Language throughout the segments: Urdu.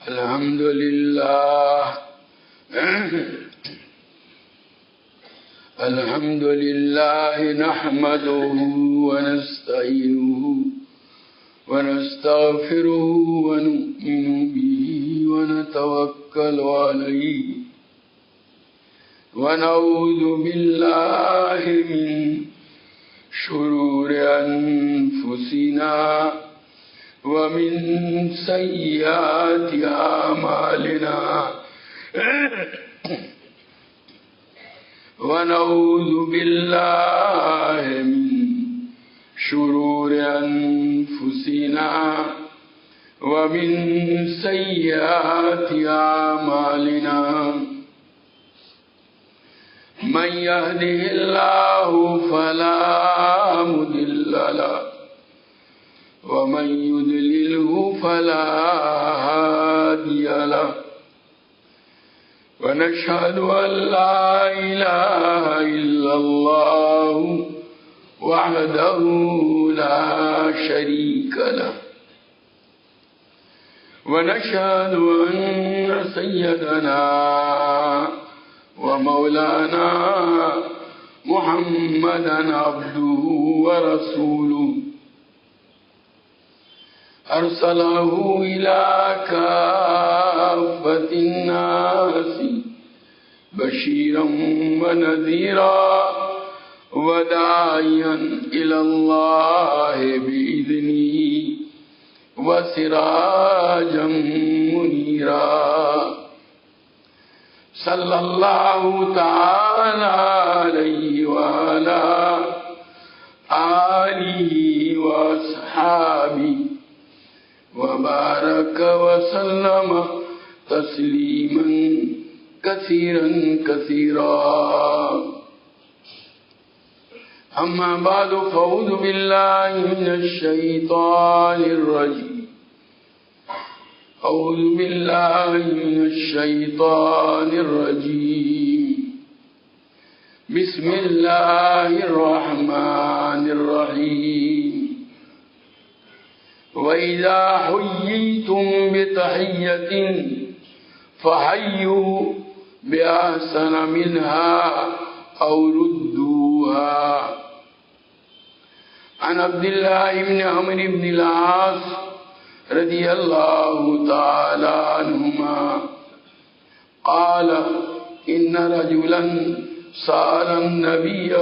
الحمد لله الحمد لله نحمده ونستعينه ونستغفره ونؤمن به ونتوكل عليه ونعوذ بالله من شرور أنفسنا ومن سيئات أعمالنا ونعوذ بالله من شرور أنفسنا ومن سيئات أعمالنا من يهده الله فلا مضل له ومن يضلله فلا هادي له ونشهد أن لا إله إلا الله وحده لا شريك له ونشهد أن سيدنا ومولانا محمدا عبده ورسوله أرسله إلى كافة الناس بشيرا ونذيرا وداعيا إلى الله بإذنه وسراجا منيرا صلى الله تعالى عليه وعلى آله وأصحابه وبارك وسلم تسليما كثيرا كثيرا أما بعد فأعوذ بالله من الشيطان الرجيم أعوذ بالله من الشيطان الرجيم بسم الله الرحمن الرحيم وَإِذَا حُيِّيتُمْ بِتَحِيَّةٍ فَحَيُّوا بِأَحْسَنَ مِنْهَا أَوْ رُدُّوهَا. عن عبد الله بن عمرو بن العاص رضي الله تعالى عنهما قال إن رجلا سأل النبي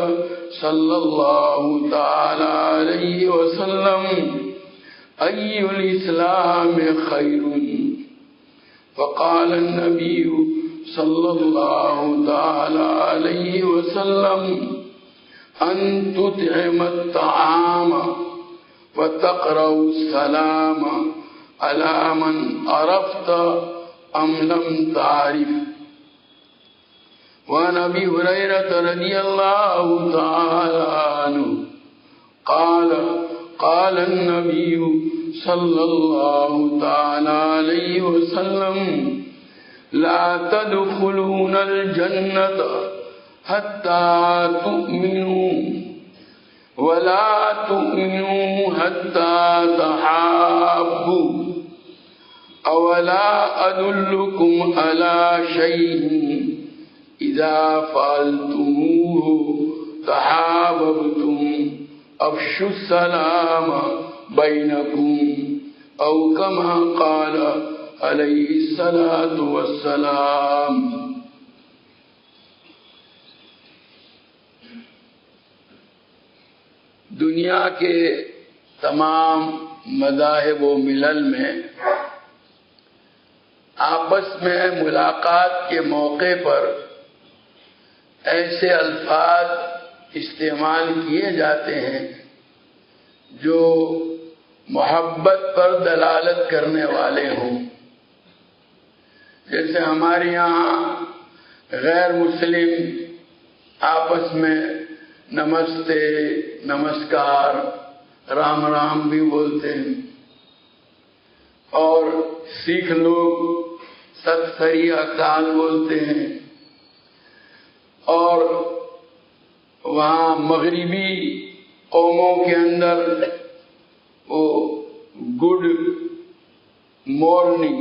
صلى الله تعالى عليه وسلم أي الإسلام خير؟ فقال النبي صلى الله تعالى عليه وسلم أن تطعم الطعام وتقرأ السلام على من عرفت أم لم تعرف. وعن أبي هريرة رضي الله تعالى عنه قال قال النبي صلى الله تعالى عليه وسلم لا تدخلون الجنة حتى تؤمنوا ولا تؤمنوا حتى تحابوا أولا أدلكم على شيء إذا فعلتموه تحاببتم افشوا السلام بينكم او كما قال عليه الصلاة والسلام. دنیا کے تمام مذاہب و ملل میں آپس میں ملاقات کے موقع پر ایسے الفاظ استعمال کیے جاتے ہیں جو محبت پر دلالت کرنے والے ہوں. جیسے ہمارے یہاں غیر مسلم آپس میں نمستے نمسکار رام رام بھی بولتے ہیں اور سکھ لوگ ست سری اکال بولتے ہیں اور وہاں مغربی قوموں کے اندر وہ گڈ مارننگ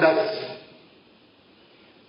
10।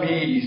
20।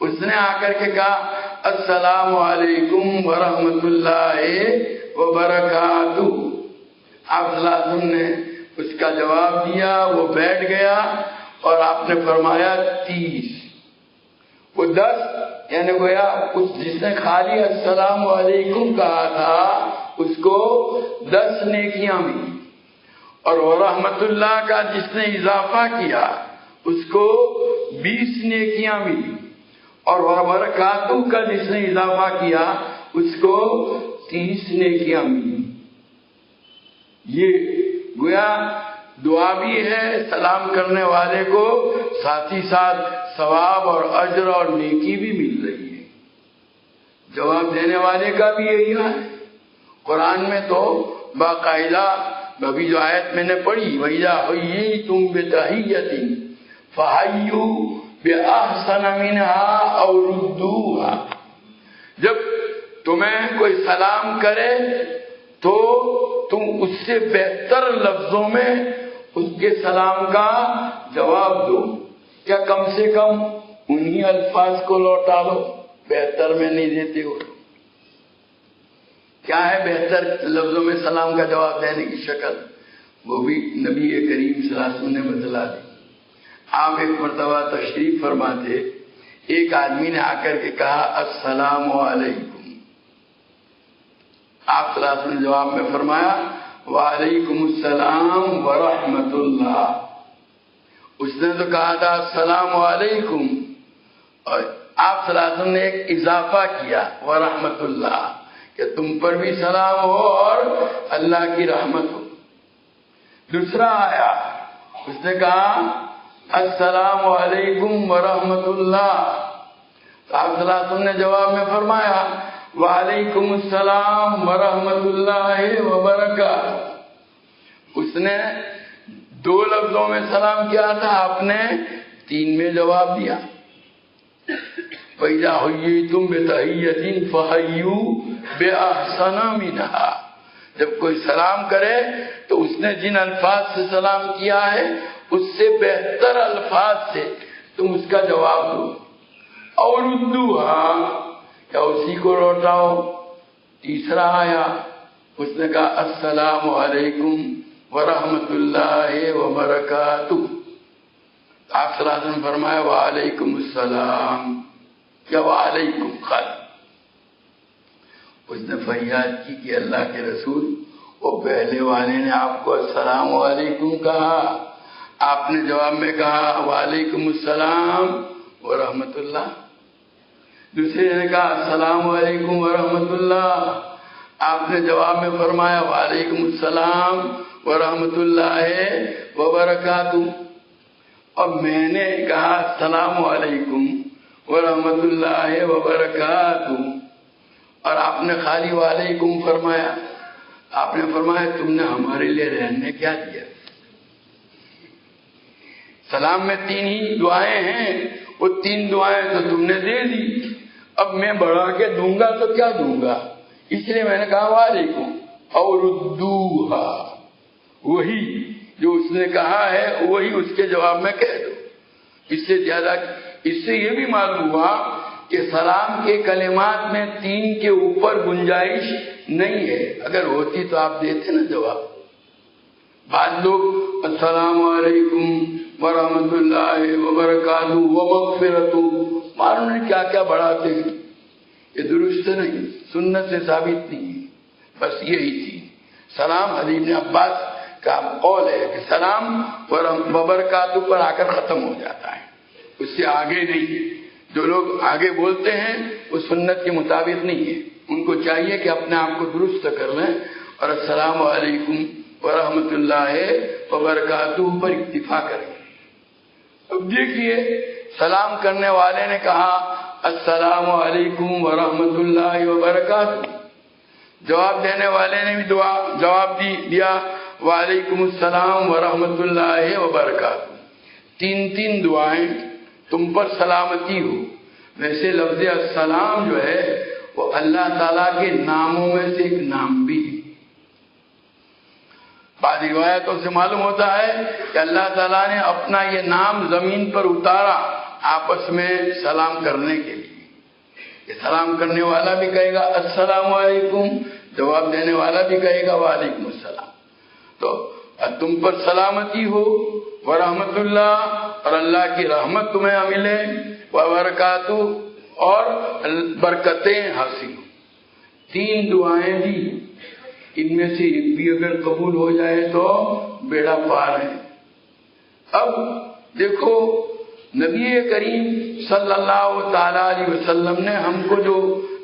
اس نے آ کر کے کہا السلام علیکم ورحمۃ اللہ وبرکاتہ. آپ صلی اللہ علیہ وسلم نے اس کا جواب دیا، وہ بیٹھ گیا اور آپ نے فرمایا 30. وہ 10 یعنی گویا جس نے خالی السلام علیکم کہا تھا اس کو 10 نیکیاں ملی، اور رحمت اللہ کا جس نے اضافہ کیا اس کو 20 نیکیاں ملی، اور برکاتہ کا جس نے اضافہ کیا اس کو 30 نیکیاں ملی. یہ گویا دعا بھی ہے سلام کرنے والے کو، ساتھ ہی ساتھ ثواب اور اجر اور نیکی بھی مل رہی ہے. جواب دینے والے کا بھی یہی ہے. قرآن میں تو باقاعدہ ابھی جو آیت میں نے پڑھی وَإِذَا حُيِّيتُم بِتَحِيَّةٍ فَحَيُّوا بِأَحْسَنَ مِنْهَا أَوْ رُدُّوهَا. جب تمہیں کوئی سلام کرے تو تم اس سے بہتر لفظوں میں اس کے سلام کا جواب دو. کیا کم سے کم انہی الفاظ کو لوٹا لو؟ بہتر میں نہیں دیتے ہو. کیا ہے بہتر لفظوں میں سلام کا جواب دینے کی شکل؟ وہ بھی نبی کریم صلی اللہ علیہ وسلم نے بتلا دی. آپ ایک مرتبہ تشریف فرماتے، ایک آدمی نے آ کر کے کہا السلام علیکم. آپ صلی اللہ علیہ وسلم نے جواب میں فرمایا وعلیکم السلام ورحمۃ اللہ. اس نے تو کہا تھا السلام علیکم، اور آپ صلی اللہ علیہ وسلم نے ایک اضافہ کیا ورحمۃ اللہ، کہ تم پر بھی سلام ہو اور اللہ کی رحمت ہو. دوسرا آیا اس نے کہا السلام علیکم ورحمۃ اللہ. آپ صلی اللہ علیہ وسلم نے جواب میں فرمایا وعلیکم السلام ورحمۃ اللہ وبرکاتہ. اس نے 2 لفظوں میں سلام کیا تھا، آپ نے 3 میں جواب دیا. فَإِذَا حُيِّيتُم بِتَحِيَّةٍ فَحَيُّوا بِأَحْسَنَ مِنْهَا. جب کوئی سلام کرے تو اس نے جن الفاظ سے سلام کیا ہے اس سے بہتر الفاظ سے تم اس کا جواب دو. اور ردوها، یا اسی کو لوٹاؤ. تیسرا آیا اس نے کہا السلام علیکم ورحمۃ اللہ وبرکاتہ. آپ صلی اللہ علیہ وسلم فرمایا وعلیکم السلام یا وعلیکم خیر. اس نے فریاد کی کہ اللہ کے رسول، وہ پہلے والے نے آپ کو السلام علیکم کہا، آپ نے جواب میں کہا وعلیکم السلام ورحمۃ اللہ. دوسرے نے کہا السلام علیکم ورحمۃ اللہ، آپ نے جواب میں فرمایا وعلیکم السلام ورحمۃ اللہ وبرکاتہ. اور میں نے کہا السلام علیکم ورحمۃ اللہ وبرکاتہ، اور آپ نے خالی وعلیکم فرمایا. آپ نے فرمایا تم نے ہمارے لیے رہنے کیا دیا؟ سلام میں 3 ہی دعائیں ہیں، وہ 3 دعائیں تو تم نے دے دی. اب میں بڑھا کے دوں گا تو کیا دوں گا؟ اس لیے میں نے کہا وعلیکم اور ردوہا. وہی جو اس نے کہا ہے وہی اس کے جواب میں کہہ دو. اس سے زیادہ، اس سے یہ بھی معلوم ہوا کہ سلام کے کلمات میں 3 کے اوپر گنجائش نہیں ہے. اگر ہوتی تو آپ دیتے نا جواب. بعض لوگ السلام علیکم ورحمۃ اللہ وبرکاتہ ومغفرۃ معلوم نہیں کیا کیا بڑھاتے ہیں. یہ درست نہیں، سنت سے ثابت نہیں ہے. بس یہی تھی. سلام حدیث ابن عباس کا قول ہے کہ سلام وبرکاتہ پر آ کر ختم ہو جاتا ہے، اس سے آگے نہیں. جو لوگ آگے بولتے ہیں وہ سنت کے مطابق نہیں ہے. ان کو چاہیے کہ اپنے آپ کو درست کر لیں اور السلام علیکم ورحمۃ اللہ وبرکاتہ پر اکتفا کریں. اب دیکھیے سلام کرنے والے نے کہا السلام علیکم ورحمۃ اللہ وبرکاتہ، جواب دینے والے نے بھی جواب دیا وعلیکم السلام ورحمۃ اللہ وبرکاتہ. 3 دعائیں تم پر سلامتی ہو. ویسے لفظ السلام جو ہے وہ اللہ تعالیٰ کے ناموں میں سے ایک نام بھی ہے. بعض روایتوں سے معلوم ہوتا ہے کہ اللہ تعالیٰ نے اپنا یہ نام زمین پر اتارا آپس میں سلام کرنے کے لیے. کہ سلام کرنے والا بھی کہے گا السلام علیکم، جواب دینے والا بھی کہے گا وعلیکم السلام. تو تم پر سلامتی ہو ورحمت اللہ، اور اللہ کی رحمت تمہیں ملے، وبرکاتہ، اور برکتیں حاصل ہوں. 3 دعائیں دی، ان میں سے ایک بھی اگر قبول ہو جائے تو بیڑا پار ہے. اب دیکھو نبی کریم صلی اللہ تعالی علیہ وسلم نے ہم کو جو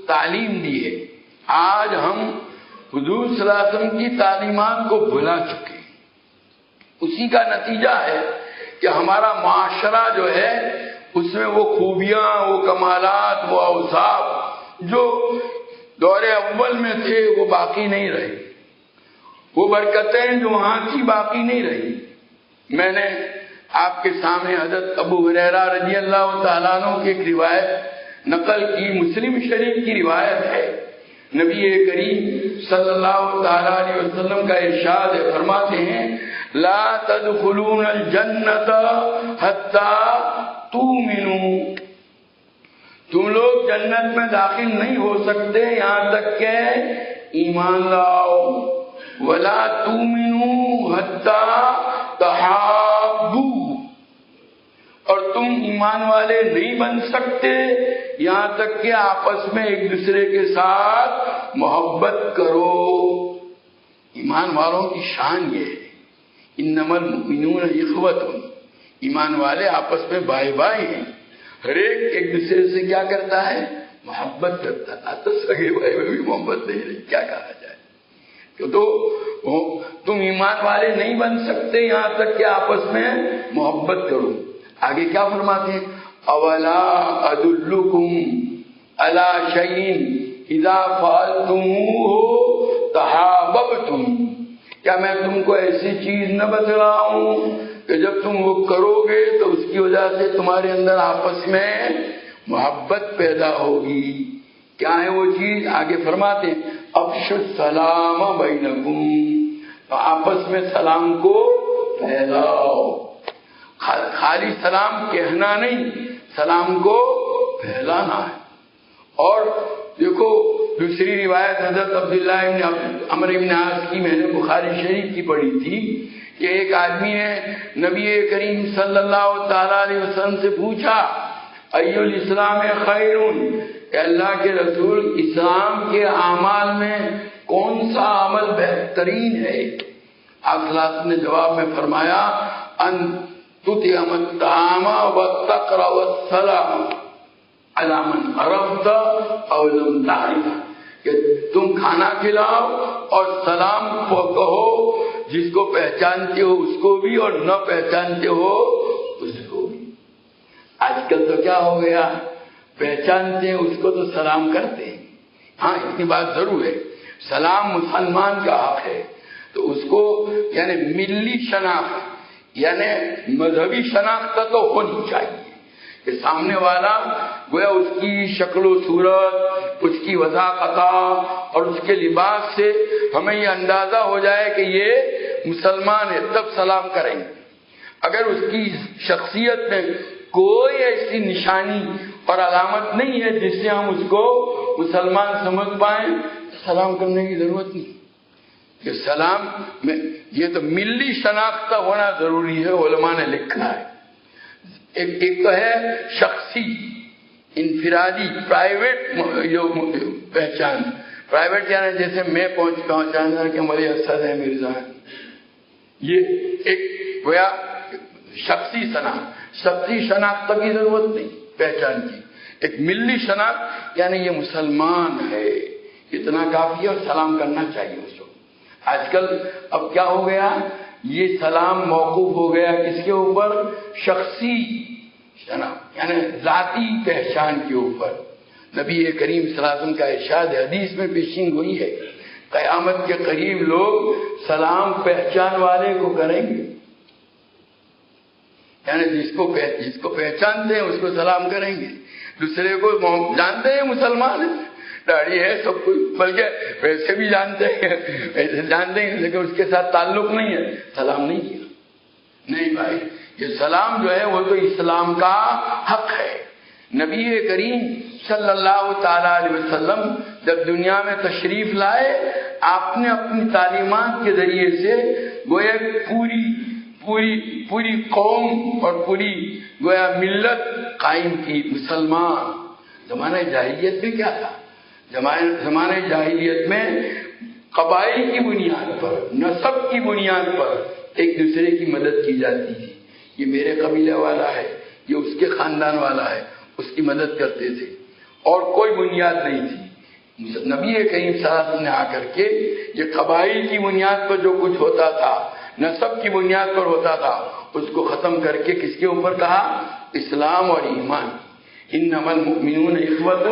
تعلیم دی ہے، آج ہم حضور صلی اللہ علیہ وسلم کی تعلیمات کو بھلا چکے. اسی کا نتیجہ ہے کہ ہمارا معاشرہ جو ہے اس میں وہ خوبیاں، وہ کمالات، وہ اوصاف جو دور اول میں تھے وہ باقی نہیں رہے، وہ برکتیں جو وہاں کی باقی نہیں رہی. میں نے آپ کے سامنے حضرت ابو ہریرہ رضی اللہ تعالیٰ عنہ کی ایک روایت نقل کی، مسلم شریف کی روایت ہے. نبی کریم صلی اللہ تعالیٰ علیہ وسلم کا ارشاد ہے، فرماتے ہیں لا تدخلون الجنت حتی تؤمنوا، تم لوگ جنت میں داخل نہیں ہو سکتے یہاں تک کہ ایمان لاؤ. ولا تؤمنوا حتی تحابوا، اور تم ایمان والے نہیں بن سکتے یہاں تک کہ آپس میں ایک دوسرے کے ساتھ محبت کرو. ایمان والوں کی شان یہ ہے، انما المؤمنون اخوۃ، ایمان والے آپس میں بھائی بھائی ہیں. ہر ایک دوسرے سے کیا کرتا ہے؟ محبت کرتا ہے. تو سگے بھائی میں بھی محبت نہیں رہی، کیا کہا جائے. تو تم ایمان والے نہیں بن سکتے یہاں تک کہ آپس میں محبت کرو. آگے کیا فرماتے ہیں؟ اولا ادلکم علی شیء اذا فعلتموہ تحاببتم، کیا میں تم کو ایسی چیز نہ بتلاؤں کہ جب تم وہ کرو گے تو اس کی وجہ سے تمہارے اندر آپس میں محبت پیدا ہوگی. کیا ہے وہ چیز؟ آگے فرماتے ہیں افشوا السلام بینکم، تو آپس میں سلام کو پھیلاؤ. خالی سلام کہنا نہیں، سلام کو پھیلانا ہے. اور دیکھو دوسری روایت حضرت عبداللہ ابن عمرو بن عاص کی، میں نے بخاری شریف کی پڑھی تھی، کہ ایک آدمی نے نبی کریم صلی اللہ تعالی علیہ وسلم سے پوچھا ای الاسلام خیر، کہ اللہ کے رسول اسلام کے اعمال میں کون سا عمل بہترین ہے؟ آپ نے جواب میں فرمایا ان تطعم الطعام وتقرأ السلام علی من عرفت او لم تعرف، کہ تم کھانا کھلاؤ اور سلام کو کہو، جس کو پہچانتے ہو اس کو بھی اور نہ پہچانتے ہو اس کو بھی. آج کل تو کیا ہو گیا، پہچانتے ہیں اس کو تو سلام کرتے ہیں. ہاں اتنی بات ضرور ہے، سلام مسلمان کا حق ہے، تو اس کو یعنی ملی شناخت یعنی مذہبی شناخت تو ہونی چاہیے کہ سامنے والا گویا اس کی شکل و صورت، اس کی وضاحت اور اس کے لباس سے ہمیں یہ اندازہ ہو جائے کہ یہ مسلمان ہے، تب سلام کریں گے. اگر اس کی شخصیت میں کوئی ایسی نشانی اور علامت نہیں ہے جس سے ہم اس کو مسلمان سمجھ پائیں، سلام کرنے کی ضرورت نہیں. کہ سلام میں یہ تو ملی شناخت ہونا ضروری ہے، علماء نے لکھا ہے. ایک تو ہے شخصی انفرادی پرائیویٹ پہچان. پرائیویٹ یعنی جیسے میں پہچانا کہ مولوی اسد ہے، مرزا ہے، یہ ایک گویا شخصی شناخت کی ضرورت نہیں پہچان کی. ایک ملی شناخت یعنی یہ مسلمان ہے، اتنا کافی ہے اور سلام کرنا چاہیے اس کو. آج کل اب کیا ہو گیا، یہ سلام موقوف ہو گیا کس کے اوپر؟ شخصی شناخت یعنی ذاتی پہچان کے اوپر. نبی کریم صلی اللہ علیہ وسلم کا ارشاد حدیث میں پیشین گوئی ہے، قیامت کے قریب لوگ سلام پہچان والے کو کریں گے، یعنی جس کو پہچانتے ہیں اس کو سلام کریں گے. دوسرے کو جانتے ہیں مسلمان ہے، داڑھی ہے سب کچھ، بلکہ ویسے بھی جانتے ہیں لیکن اس کے ساتھ تعلق نہیں ہے، سلام نہیں کیا. نہیں بھائی، یہ سلام جو ہے وہ تو اسلام کا حق ہے۔ نبی کریم صلی اللہ تعالی علیہ وسلم جب دنیا میں تشریف لائے، آپ نے اپنی تعلیمات کے ذریعے سے گویا پوری قوم اور پوری گویا ملت قائم کی۔ مسلمان زمانہ جاہلیت میں کیا تھا؟ زمانہ جاہلیت میں قبائل کی بنیاد پر، نسب کی بنیاد پر ایک دوسرے کی مدد کی جاتی تھی۔ یہ میرے قبیلے والا ہے، یہ اس کے خاندان والا ہے، اس کی مدد کرتے تھے، اور کوئی بنیاد نہیں تھی۔ نبی کریم صلی اللہ علیہ وسلم نے آ کر کے یہ قبائل کی بنیاد پر جو کچھ ہوتا تھا، نسب کی بنیاد پر ہوتا تھا، اس کو ختم کر کے کس کے اوپر کہا؟ اسلام اور ایمان۔ انما المؤمنون اخوۃ،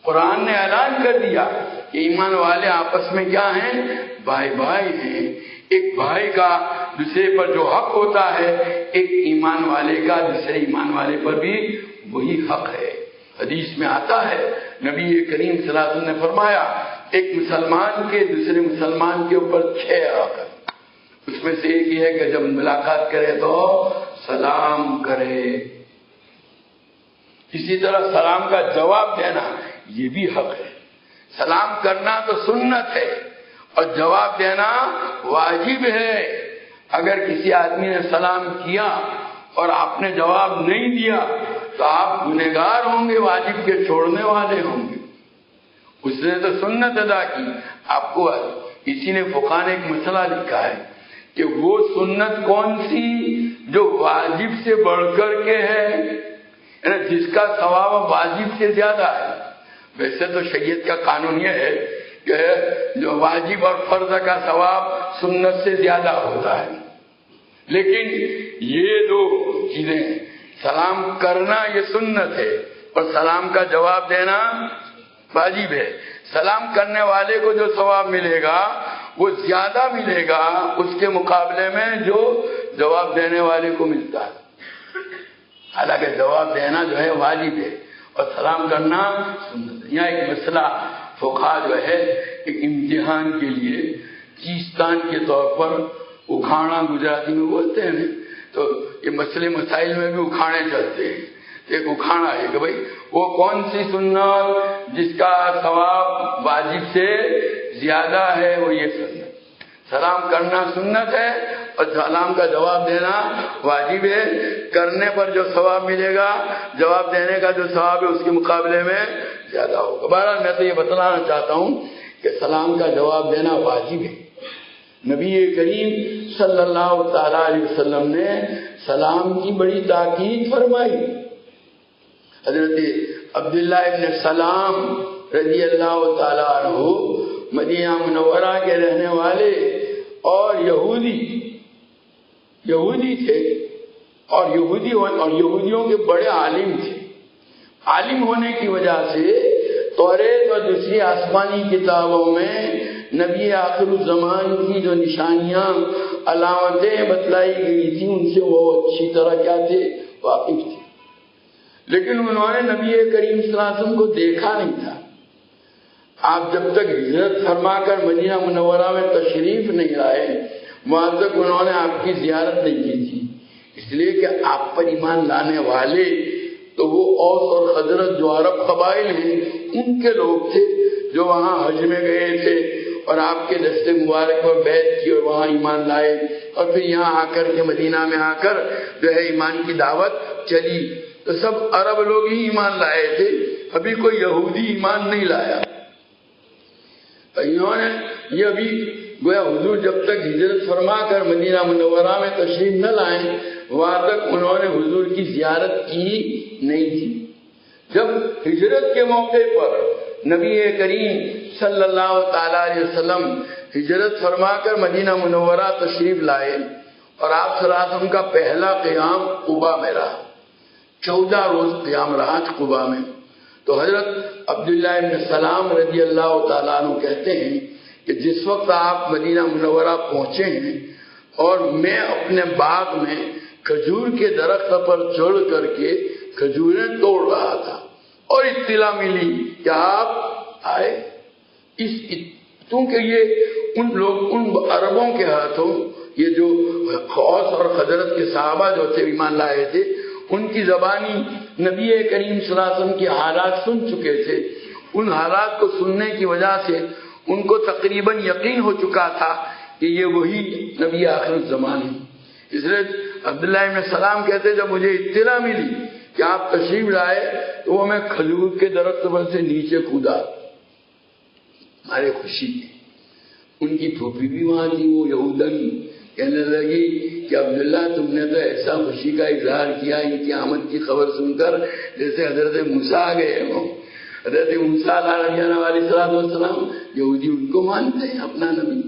قرآن نے اعلان کر دیا کہ ایمان والے آپس میں کیا ہیں؟ بھائی بھائی ہیں۔ ایک بھائی کا دوسرے پر جو حق ہوتا ہے، ایک ایمان والے کا دوسرے ایمان والے پر بھی وہی حق ہے۔ حدیث میں آتا ہے، نبی کریم صلی اللہ علیہ وسلم نے فرمایا ایک مسلمان کے دوسرے مسلمان کے اوپر 6 حق، اس میں سے ایک یہ ہے کہ جب ملاقات کرے تو سلام کرے۔ اسی طرح سلام کا جواب دینا یہ بھی حق ہے۔ سلام کرنا تو سنت ہے اور جواب دینا واجب ہے۔ اگر کسی آدمی نے سلام کیا اور آپ نے جواب نہیں دیا تو آپ گنہگار ہوں گے، واجب کے چھوڑنے والے ہوں گے۔ اس نے تو سنت ادا کی، آپ کو اسی نے فقہاء نے ایک مسئلہ لکھا ہے کہ وہ سنت کون سی جو واجب سے بڑھ کر کے ہے، یعنی جس کا ثواب واجب سے زیادہ ہے۔ ویسے تو شریعت کا قانون یہ ہے کہ جو واجب اور فرض کا ثواب سنت سے زیادہ ہوتا ہے، لیکن یہ دو چیزیں، سلام کرنا یہ سنت ہے اور سلام کا جواب دینا واجب ہے۔ سلام کرنے والے کو جو ثواب ملے گا وہ زیادہ ملے گا اس کے مقابلے میں جو جواب دینے والے کو ملتا ہے۔ حالانکہ جواب دینا جو ہے واجب ہے اور سلام کرنا سنت ہے۔ یہاں ایک مسئلہ فقہاء جو ہے ایک امتحان کے لیے چیستان کے طور پر اکھاڑا گجراتی میں بولتے ہیں، تو یہ مسئلے مسائل میں بھی اکھاڑے چلتے ہیں۔ ایک اکھاڑا ہے کہ بھئی وہ کون سی سنت جس کا ثواب واجب سے زیادہ ہے، وہ یہ سنت۔ سلام کرنا سنت ہے اور سلام کا جواب دینا واجب ہے۔ کرنے پر جو ثواب ملے گا، جواب دینے کا جو ثواب ہے اس کے مقابلے میں زیادہ ہوگا۔ بہرحال میں تو یہ بتلانا چاہتا ہوں کہ سلام کا جواب دینا واجب ہے۔ نبی کریم صلی اللہ تعالی علیہ وسلم نے سلام کی بڑی تاکید فرمائی۔ حضرت عبداللہ ابن سلام رضی اللہ تعالی عنہ مدینہ منورہ کے رہنے والے اور یہودی تھے، اور یہودیوں کے بڑے عالم تھے۔ عالم ہونے کی وجہ سے توریت اور دوسری آسمانی کتابوں میں نبی آخر الزمان کی جو نشانیاں علامتیں بتلائی گئی تھی ان سے وہ اچھی طرح کیا تھے؟ واقف تھے، لیکن انہوں نے نبی کریم صلی اللہ علیہ وسلم کو دیکھا نہیں تھا۔ آپ جب تک ہجرت فرما کر مدینہ منورہ میں تشریف نہیں لائے وہاں تک انہوں نے آپ کی زیارت نہیں کی تھی، اس لیے کہ آپ پر ایمان لانے والے تو وہ اوس اور خزرج جو عرب قبائل ہیں ان کے لوگ تھے جو وہاں حج میں گئے تھے اور آپ کے دستے مبارک پر بیعت کی اور وہاں ایمان لائے، اور پھر یہاں آ کر کے مدینہ میں آ کر جو ہے ایمان کی دعوت چلی، تو سب عرب لوگ ہی ایمان لائے تھے، ابھی کوئی یہودی ایمان نہیں لایا۔ انہوں نے یہ ابھی گویا حضور جب تک ہجرت فرما کر مدینہ منورہ میں تشریف نہ لائیں وہاں تک انہوں نے حضور کی زیارت کی نہیں تھی۔ جب ہجرت کے موقع پر نبی کریم صلی اللہ تعالی علیہ وسلم ہجرت فرما کر مدینہ منورہ تشریف لائے اور آپ صلی اللہ علیہ وسلم کا پہلا قیام قباء میں رہا، 14 روز قیام رہا قباء میں، تو حضرت عبداللہ ابن سلام رضی اللہ تعالیٰ عنہ کہتے ہیں کہ جس وقت آپ مدینہ منورہ پہنچے ہیں اور میں اپنے باغ میں کھجور کے درخت پر چڑھ کر کے کھجوریں توڑ رہا تھا اور اطلاع ملی کہ آپ آئے، کیونکہ یہ ان عربوں کے ہاتھوں یہ جو اوس اور خزرج کے صحابہ جو تھے ایمان لائے تھے، ان کی زبانی نبی کریم صلی اللہ علیہ وسلم کے حالات سن چکے تھے. ان حالات کو سننے کی وجہ سے ان کو تقریباً یقین ہو چکا تھا کہ یہ وہی نبی آخر الزمان ہے. اس لیے عبداللہ ابن سلام کہتے جب مجھے اطلاع ملی کہ آپ تشریف لائے تو وہ میں کھجور کے درخت پر سے نیچے کودا. ہمارے خوشی کی ان کی پھوپھی بھی وہاں تھی، وہ یہودن کہنے لگی کہ عبداللہ تم نے تو ایسا خوشی کا اظہار کیا ان کی آمد کی خبر سن کر جیسے حضرت موسیٰ آ گئے ہوں. حضرت موسیٰ علیہ السلام یہودی ان کو مانتے ہیں اپنا نبی.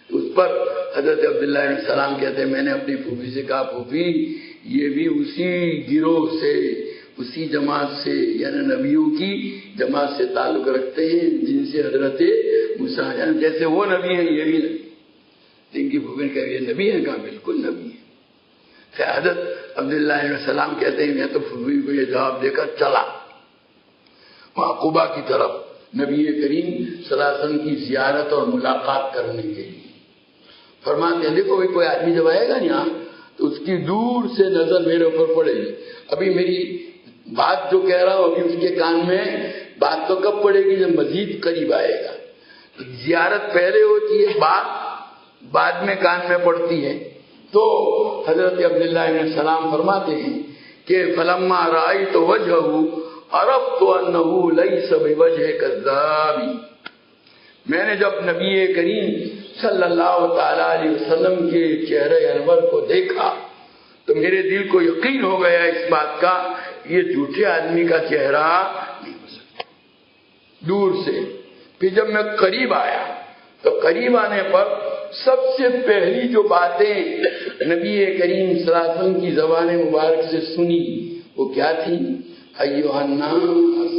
اس پر حضرت عبداللہ علیہ السلام کہتے ہیں میں نے اپنی پھوپھی سے کہا پھوپھی یہ بھی اسی گروہ سے، اسی جماعت سے، یعنی نبیوں کی جماعت سے تعلق رکھتے ہیں جن سے حضرت موسیٰ، یعنی جیسے وہ نبی ہیں یہ بھی نبی. جن کی پھوپھی نے کہا یہ نبی ہے، کہا بالکل نبی ہے. حضرت عبداللہ علیہ السلام کہتے ہیں میں تو پھوپھی کو یہ جواب دے کر چلا وہاں قبا کی طرف نبی کریم صلی اللہ علیہ وسلم کی زیارت اور ملاقات کرنے کے لیے. فرماتے ہیں دیکھو کوئی آدمی جب آئے گا یہاں تو اس کی دور سے نظر میرے اوپر پڑے گی. ابھی میری بات جو کہہ رہا ہوں ابھی اس کے کان میں بات تو کب پڑے گی جب مزید قریب آئے گا. زیارت پہلے ہوتی ہے، بات بعد میں کان میں پڑتی ہے. تو حضرت عبداللہ ابن السلام فرماتے ہیں کہ فلما رأیت وجہہ عرفت انہ لیس بوجہ کذاب. میں نے جب نبی کریم صلی اللہ تعالی علیہ وسلم کے چہرے انور کو دیکھا تو میرے دل کو یقین ہو گیا اس بات کا یہ جھوٹے آدمی کا چہرہ نہیں ہو سکتا. دور سے پھر جب میں قریب آیا تو قریب آنے پر سب سے پہلی جو باتیں نبی کریم صلی اللہ علیہ وسلم کی زبان مبارک سے سنی وہ کیا تھی؟ ایھا الناس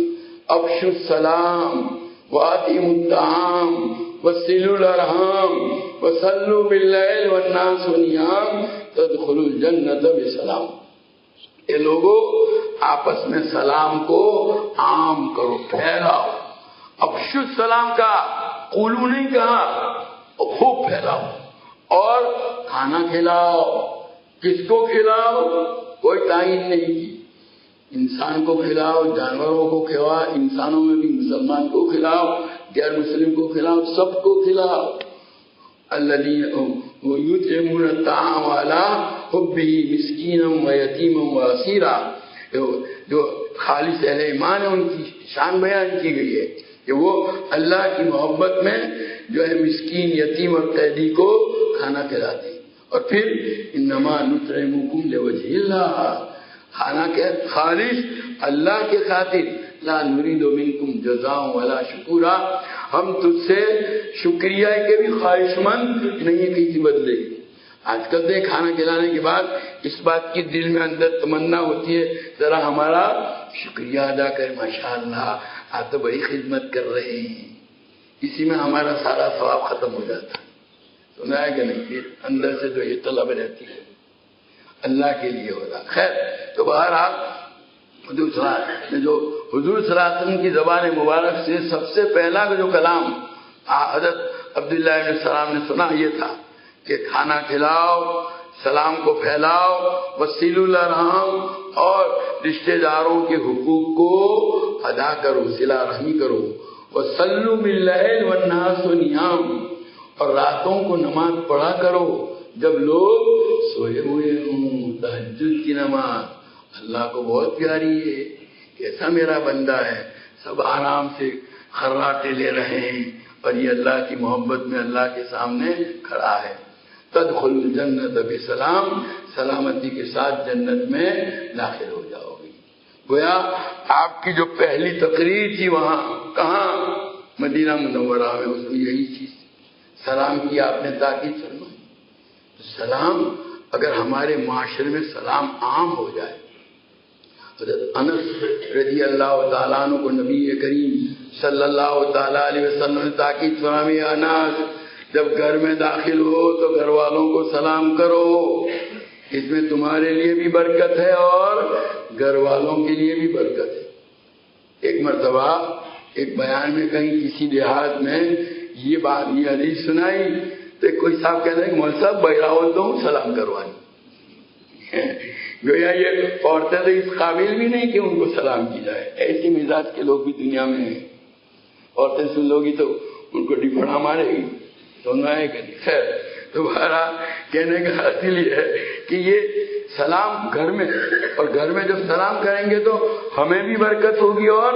افشوا السلام وآتیموا الطعام وصلوا الارحام وصلوا باللیل والناس نیام تدخلوا الجنۃ بسلام. اے لوگوں آپس میں سلام کو عام کرو، پھیلاؤ. افشوا السلام کا قولوا نہیں کہا، خوب پھیلاؤ. اور کھانا کھلاؤ. کس کو کھلاؤ؟ کوئی تعین نہیں کی. انسان کو کھلاؤ، جانوروں کو کھلاؤ، انسانوں میں بھی مسلمان کو کھلاؤ، غیر مسلم کو کھلاؤ، سب کو کھلاؤ. الذین یطعمون الطعام علی حبہ مسکینا ویتیما واسیرا. جو خالص اہل ایمان ہے ان کی شان بیان کی گئی ہے کہ وہ اللہ کی محبت میں جو ہے مسکین، یتیم اور قیدی کو کھانا کھلاتے ہیں. اور پھر انما نطعمکم لوجہ اللہ، کھانا کہ خالص اللہ کے خاطر، لا نرید منکم جزاء ولا شکورا، ہم تجھ سے شکریہ کے بھی خواہش مند نہیں کسی بدلے. آج کل تو کھانا کھلانے کے بعد اس بات کی دل میں اندر تمنا ہوتی ہے ذرا ہمارا شکریہ ادا کریں، ماشاءاللہ آپ تو بڑی خدمت کر رہے ہیں، اسی میں ہمارا سارا ثواب ختم ہو جاتا ہے. سنا ہے کہ نہیں؟ پھر اندر سے جو یہ طلب رہتی ہے اللہ کے لیے ہوتا. خیر تو بہرحال حضور صلی اللہ علیہ وسلم کی زبان مبارک سے سب سے پہلا جو کلام حضرت عبداللہ ابن السلام نے سنا یہ تھا کہ کھانا کھلاؤ، سلام کو پھیلاؤ، وصلوا الارحام اور رشتہ داروں کے حقوق کو ادا کرو، صلہ رحمی کرو. وصلوا باللیل والناس نیام، اور راتوں کو نماز پڑھا کرو جب لوگ سوئے ہوئے ہوں. تہجد کی نماز اللہ کو بہت پیاری ہے. کیسا میرا بندہ ہے، سب آرام سے خراٹے لے رہے ہیں اور یہ اللہ کی محبت میں اللہ کے سامنے کھڑا ہے. تدخل الجنت بسلام، سلامتی کے ساتھ جنت میں داخل ہو جاؤ گی. گویا آپ کی جو پہلی تقریر تھی وہاں کہاں؟ مدینہ منورہ میں، اس میں یہی چیز سلام کی آپ نے تاکید فرمائی. سلام اگر ہمارے معاشرے میں سلام عام ہو جائے. حضرت انس رضی اللہ تعالیٰ عنہ کو نبی کریم صلی اللہ تعالیٰ علیہ وسلم نے تاکید فرمائی، انس جب گھر میں داخل ہو تو گھر والوں کو سلام کرو، اس میں تمہارے لیے بھی برکت ہے اور گھر والوں کے لیے بھی برکت ہے. ایک مرتبہ ایک بیان میں کہیں کسی دیہات میں یہ بات، یہ حدیث سنائی تو کوئی صاحب کہتے ہیں کہ مول صاحب بہراول تو ہوں سلام کروانی، گویا یہ عورتیں تو اس قابل بھی نہیں کہ ان کو سلام کی جائے. ایسی مزاج کے لوگ بھی دنیا میں ہیں. عورتیں سن لو گی تو ان کو ڈپڑا مارے گی، سننا ہے کہ نہیں. خیر، تمہارا کہنے کا حاصل یہ ہے کہ یہ سلام گھر میں، اور گھر میں جب سلام کریں گے تو ہمیں بھی برکت ہوگی. اور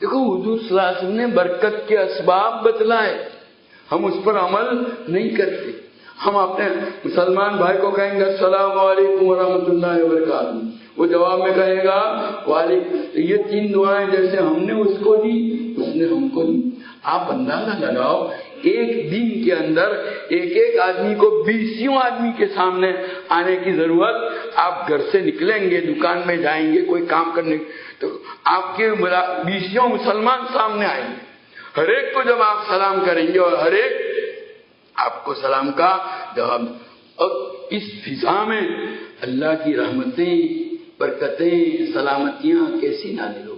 دیکھو حضور صلی اللہ علیہ وسلم نے برکت کے اسباب بتلائے، ہم اس پر عمل نہیں کرتے. ہم اپنے مسلمان بھائی کو کہیں گے السلام علیکم ورحمۃ اللہ وبرکاتہ، وہ جواب میں کہے گا وعلیکم. یہ 3 دعائیں جیسے ہم نے اس کو دی اس نے ہم کو دی. آپ اندازہ لگاؤ ایک دن کے اندر ایک آدمی کو 20 آدمی کے سامنے آنے کی ضرورت. آپ گھر سے نکلیں گے، دکان میں جائیں گے کوئی کام کرنے، تو آپ کے 20 مسلمان سامنے آئیں گے. ہر ایک کو جب آپ سلام کریں گے اور ہر ایک آپ کو سلام کا جواب. اور اس فضا میں اللہ کی رحمتیں، برکتیں، سلامتیاں کیسی نازل ہوگی.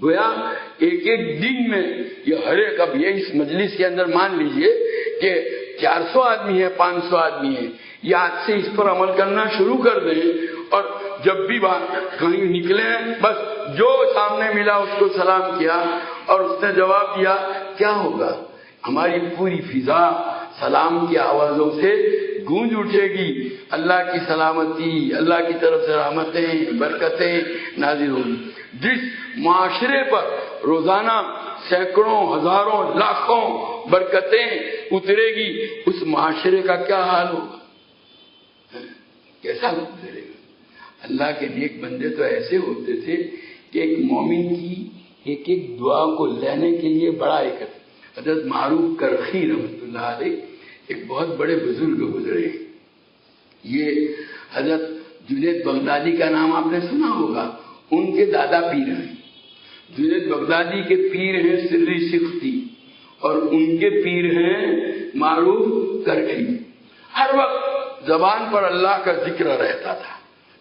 گویا ایک دن میں یہ ہر ایک، اب یہ اس مجلس کے اندر مان لیجئے کہ 400 آدمی ہے، 500 آدمی ہے، یہ آج سے اس پر عمل کرنا شروع کر دیں. اور جب بھی کہیں نکلیں بس جو سامنے ملا اس کو سلام کیا اور اس نے جواب دیا، کیا ہوگا؟ ہماری پوری فضا سلام کی آوازوں سے گونج اٹھے گی. اللہ کی سلامتی، اللہ کی طرف سے رحمتیں، برکتیں نازل ہوگی. جس معاشرے پر روزانہ سینکڑوں، ہزاروں، لاکھوں برکتیں اترے گی، اس معاشرے کا کیا حال ہوگا؟ کیسا اترے گا؟ اللہ کے نیک بندے تو ایسے ہوتے تھے کہ ایک مومن کی ایک دعا کو لینے کے لیے بڑا ایک حضرت معروف کرخی رحمۃ اللہ علیہ ایک بہت بڑے بزرگ گزرے. یہ حضرت جنید بغدادی کا نام آپ نے سنا ہوگا، ان کے دادا پیر ہیں. جنید بغدادی کے پیر ہیں سری سختی، اور ان کے پیر ہیں معروف کرخی. ہر وقت زبان پر اللہ کا ذکر رہتا تھا،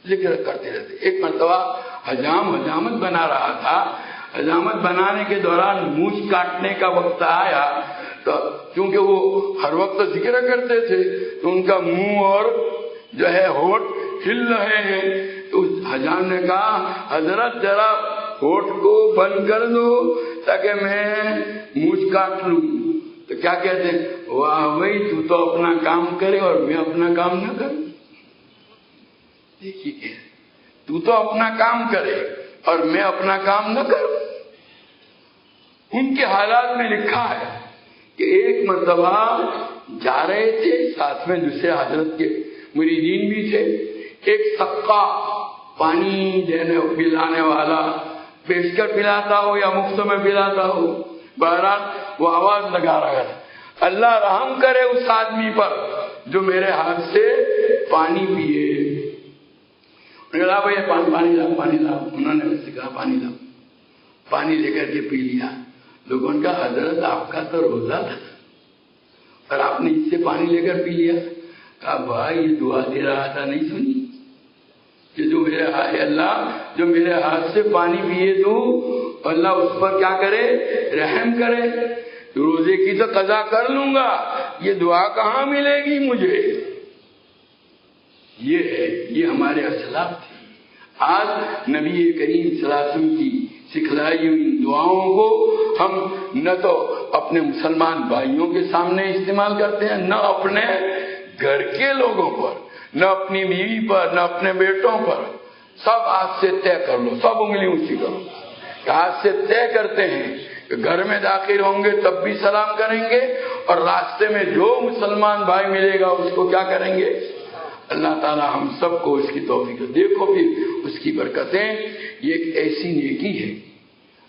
ذکر کرتے رہتے. ایک مرتبہ حجامت بنا رہا تھا. حجامت بنانے کے دوران مونچھ کاٹنے کا وقت آیا، تو کیونکہ وہ ہر وقت ذکر کرتے تھے تو ان کا منہ اور جو ہے ہونٹ ہل رہے ہیں. تو حجام نے کہا حضرت ذرا ہونٹ کو بند کر دو تاکہ میں مونچھ کاٹ لوں. تو کیا کہتے ہیں، واہ بھائی تو اپنا کام کرے اور میں اپنا کام نہ کروں. دیکھیے، تو اپنا کام کرے اور میں اپنا کام نہ کروں. ان کے حالات میں لکھا ہے کہ ایک مرتبہ جا رہے تھے، ساتھ میں دوسرے حضرت کے مریدین بھی تھے. ایک سقا پانی پلانے والا، بیچ کر پلاتا ہو یا مفت میں پلاتا ہو، بہرحال وہ آواز لگا رہا ہے اللہ رحم کرے اس آدمی پر جو میرے ہاتھ سے پانی پیے. بھائی پانی لاؤ، پانی لاؤ. انہوں نے اس سے کہا پانی لاؤ. پانی لے کر کے پی لیا. لوگوں نے کہا حضرت آپ کا تو روزہ تھا اور آپ نے اس سے پانی لے کر پی لیا. کہا بھائی یہ دعا دے رہا تھا، نہیں سنی کہ جو میرے ہاتھ سے پانی پیے تو اللہ اس پر کیا کرے، رحم کرے. روزے کی تو قضا کر لوں گا، یہ دعا کہاں ملے گی مجھے. یہ ہمارے اسلاف تھے. آج نبی کریم صلی اللہ علیہ وسلم کی سکھلائی ہوئی دعاؤں کو ہم نہ تو اپنے مسلمان بھائیوں کے سامنے استعمال کرتے ہیں، نہ اپنے گھر کے لوگوں پر، نہ اپنی بیوی پر، نہ اپنے بیٹوں پر. سب ہاتھ سے طے کر لو، سب انگلی اونچی کرو. ہاتھ سے طے کرتے ہیں کہ گھر میں داخل ہوں گے تب بھی سلام کریں گے، اور راستے میں جو مسلمان بھائی ملے گا اس کو کیا کریں گے. اللہ تعالی ہم سب کو اس کی توفیق. دیکھو پھر اس کی برکتیں. یہ ایک ایسی نیکی ہے.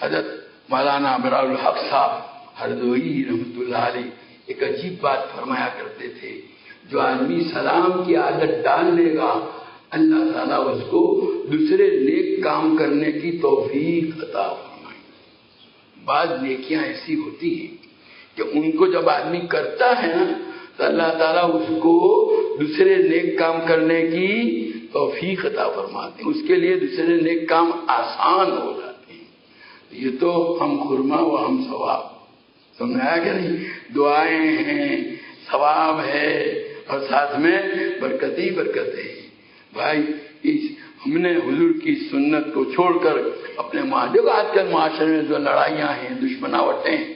حضرت مولانا ابرار الحق صاحب ہردوئی رحمۃ اللہ علیہ ایک عجیب بات فرمایا کرتے تھے، جو آدمی سلام کی عادت ڈال لے گا اللہ تعالیٰ اس کو دوسرے نیک کام کرنے کی توفیق عطا فرمائے. بعض نیکیاں ایسی ہوتی ہیں کہ ان کو جب آدمی کرتا ہے نا تو اللہ تعالیٰ اس کو دوسرے نیک کام کرنے کی توفیق عطا فرماتے ہیں. اس کے لیے دوسرے نیک کام آسان ہو جاتے ہیں. یہ تو ہم خرما و ہم ثواب سمجھایا کہ نہیں. دعائیں ہیں، ثواب ہے اور ساتھ میں برکت ہی برکت ہے۔ بھائی ہم نے حضور کی سنت کو چھوڑ کر اپنے دیکھو آج کل معاشرے میں جو لڑائیاں ہیں، دشمناوٹیں ہیں،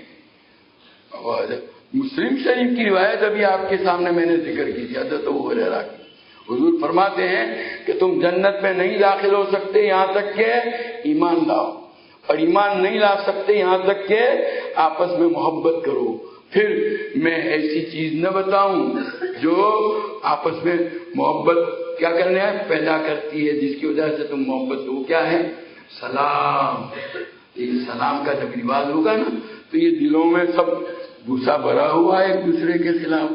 اور مسلم شریف کی روایت ابھی آپ کے سامنے میں نے ذکر کی تھی حضرت ابو ہریرہ کی۔ حضور فرماتے ہیں کہ تم جنت میں نہیں داخل ہو سکتے یہاں تک کہ ایمان لاؤ، اور ایمان نہیں لا سکتے یہاں تک کہ آپس میں محبت کرو۔ پھر میں ایسی چیز نہ بتاؤں جو آپس میں محبت کیا کرنے ہے پیدا کرتی ہے، جس کی وجہ سے تم محبت، وہ کیا ہے؟ سلام۔ یہ سلام کا جب رواج ہوگا نا تو یہ دلوں میں سب غصہ بھرا ہوا ہے ایک دوسرے کے خلاف،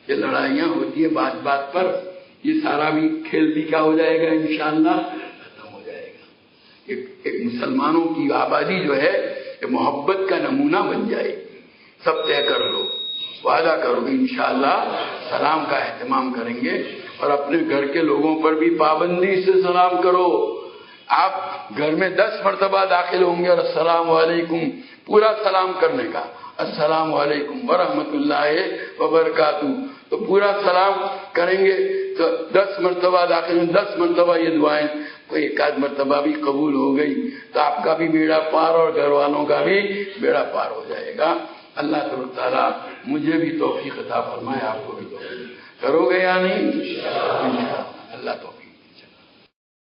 یہ لڑائیاں ہوتی ہیں بات بات پر، یہ سارا بھی کھیل بھی کیا ہو جائے گا انشاءاللہ ختم ہو جائے گا۔ ایک مسلمانوں کی آبادی جو ہے یہ محبت کا نمونہ بن جائے گی۔ سب طے کر لو، وعدہ کرو گے انشاءاللہ سلام کا اہتمام کریں گے، اور اپنے گھر کے لوگوں پر بھی پابندی سے سلام کرو۔ آپ گھر میں 10 مرتبہ داخل ہوں گے اور السلام علیکم پورا سلام کرنے کا، السلام علیکم ورحمۃ اللہ وبرکاتہ، تو پورا سلام کریں گے تو 10 مرتبہ داخل ہوں، 10 مرتبہ یہ دعائیں، کوئی ایک آدھ مرتبہ بھی قبول ہو گئی تو آپ کا بھی بیڑا پار اور گھر والوں کا بھی بیڑا پار ہو جائے گا۔ اللہ تبارک تعالیٰ مجھے بھی توفیق عطا فرمائے، آپ کو بھی توفیق۔ کرو گے یا نہیں؟ اللہ تو